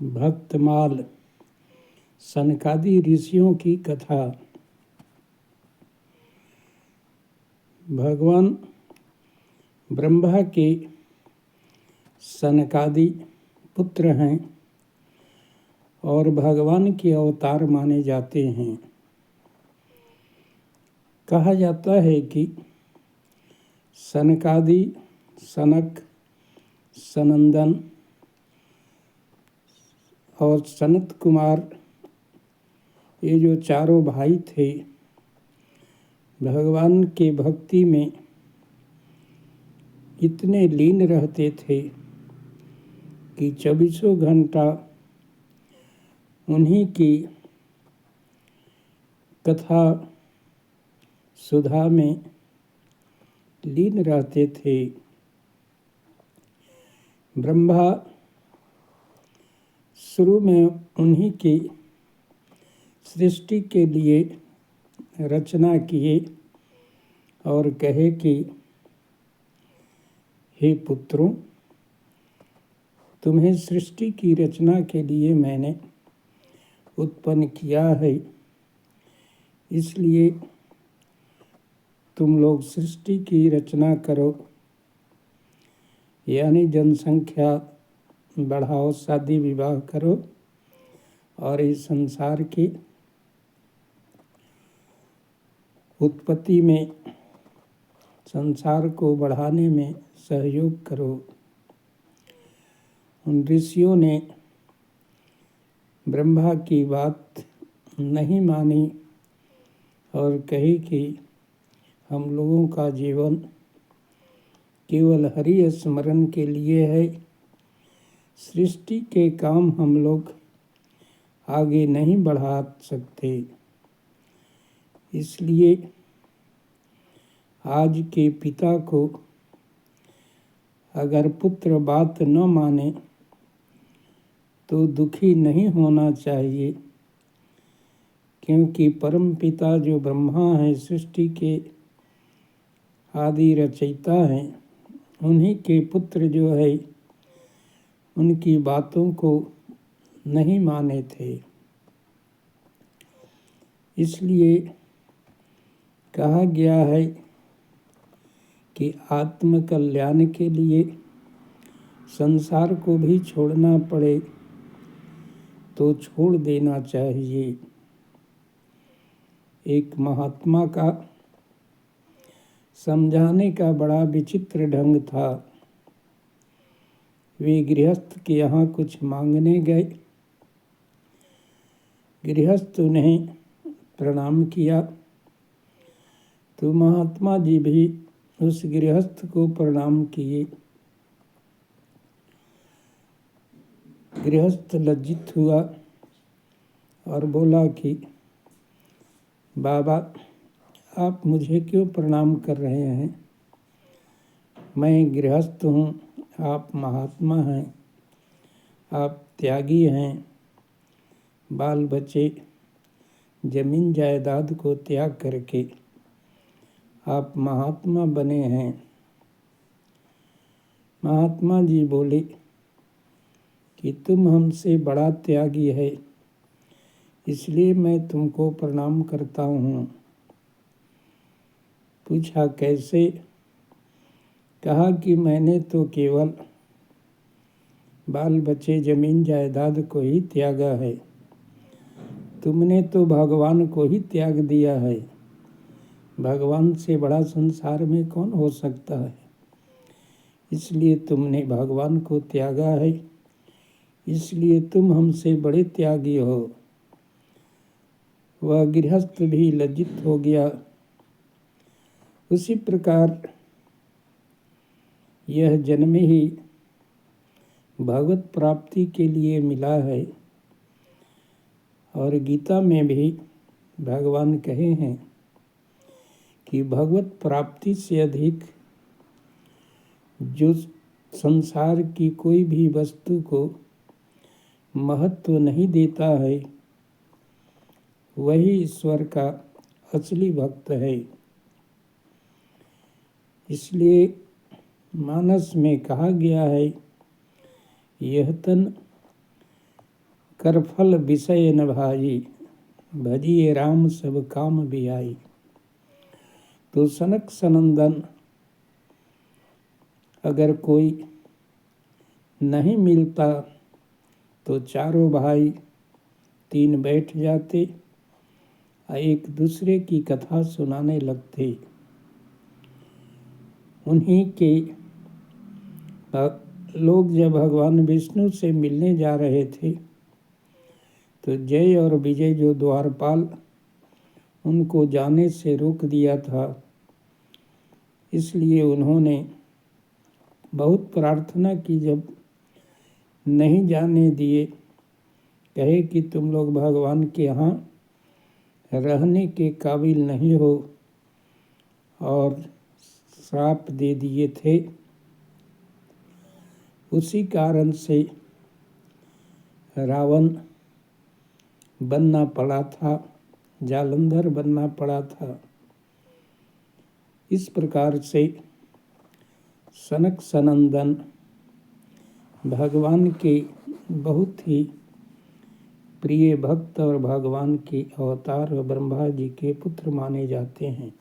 भक्तमाल सनकादि ऋषियों की कथा। भगवान ब्रह्मा के सनकादि पुत्र हैं और भगवान के अवतार माने जाते हैं। कहा जाता है कि सनकादि, सनक, सनंदन और सनत कुमार, ये जो चारों भाई थे, भगवान के भक्ति में इतने लीन रहते थे कि 24 घंटा उन्हीं की कथा सुधा में लीन रहते थे। ब्रह्मा शुरू में उन्हीं की सृष्टि के लिए रचना किए और कहे कि हे पुत्रों, तुम्हें सृष्टि की रचना के लिए मैंने उत्पन्न किया है, इसलिए तुम लोग सृष्टि की रचना करो, यानी जनसंख्या बढ़ाओ, शादी विवाह करो और इस संसार की उत्पत्ति में, संसार को बढ़ाने में सहयोग करो। उन ऋषियों ने ब्रह्मा की बात नहीं मानी और कही कि हम लोगों का जीवन केवल हरि स्मरण के लिए है, सृष्टि के काम हम लोग आगे नहीं बढ़ा सकते। इसलिए आज के पिता को अगर पुत्र बात न माने तो दुखी नहीं होना चाहिए, क्योंकि परम पिता जो ब्रह्मा है, सृष्टि के आदि रचयिता हैं, उन्हीं के पुत्र जो है उनकी बातों को नहीं माने थे। इसलिए कहा गया है कि आत्म कल्याण के लिए संसार को भी छोड़ना पड़े तो छोड़ देना चाहिए। एक महात्मा का समझाने का बड़ा विचित्र ढंग था। वे गृहस्थ के यहाँ कुछ मांगने गए। गृहस्थ उन्हें प्रणाम किया तो महात्मा जी भी उस गृहस्थ को प्रणाम किए। गृहस्थ लज्जित हुआ और बोला कि बाबा, आप मुझे क्यों प्रणाम कर रहे हैं? मैं गृहस्थ हूँ, आप महात्मा हैं, आप त्यागी हैं, बाल बच्चे जमीन जायदाद को त्याग करके आप महात्मा बने हैं। महात्मा जी बोले कि तुम हमसे बड़ा त्यागी है, इसलिए मैं तुमको प्रणाम करता हूँ। पूछा कैसे? कहा कि मैंने तो केवल बाल बच्चे जमीन जायदाद को ही त्यागा है, तुमने तो भगवान को ही त्याग दिया है। भगवान से बड़ा संसार में कौन हो सकता है? इसलिए तुमने भगवान को त्यागा है, इसलिए तुम हमसे बड़े त्यागी हो। वह गृहस्थ भी लज्जित हो गया। उसी प्रकार यह जन्म ही भगवत प्राप्ति के लिए मिला है और गीता में भी भगवान कहे हैं कि भगवत प्राप्ति से अधिक जो संसार की कोई भी वस्तु को महत्व नहीं देता है, वही ईश्वर का असली भक्त है। इसलिए मानस में कहा गया है, यह तन कर फल विषय न भाई, भजिए राम सब काम भी आई। तो सनक सनंदन अगर कोई नहीं मिलता तो चारों भाई तीन बैठ जाते और एक दूसरे की कथा सुनाने लगते। उन्हीं के लोग जब भगवान विष्णु से मिलने जा रहे थे तो जय और विजय जो द्वारपाल उनको जाने से रोक दिया था, इसलिए उन्होंने बहुत प्रार्थना की। जब नहीं जाने दिए, कहे कि तुम लोग भगवान के यहाँ रहने के काबिल नहीं हो, और श्राप दे दिए थे। उसी कारण से रावण बनना पड़ा था, जालंधर बनना पड़ा था। इस प्रकार से सनक सनंदन भगवान के बहुत ही प्रिय भक्त और भगवान के अवतार ब्रह्मा जी के पुत्र माने जाते हैं।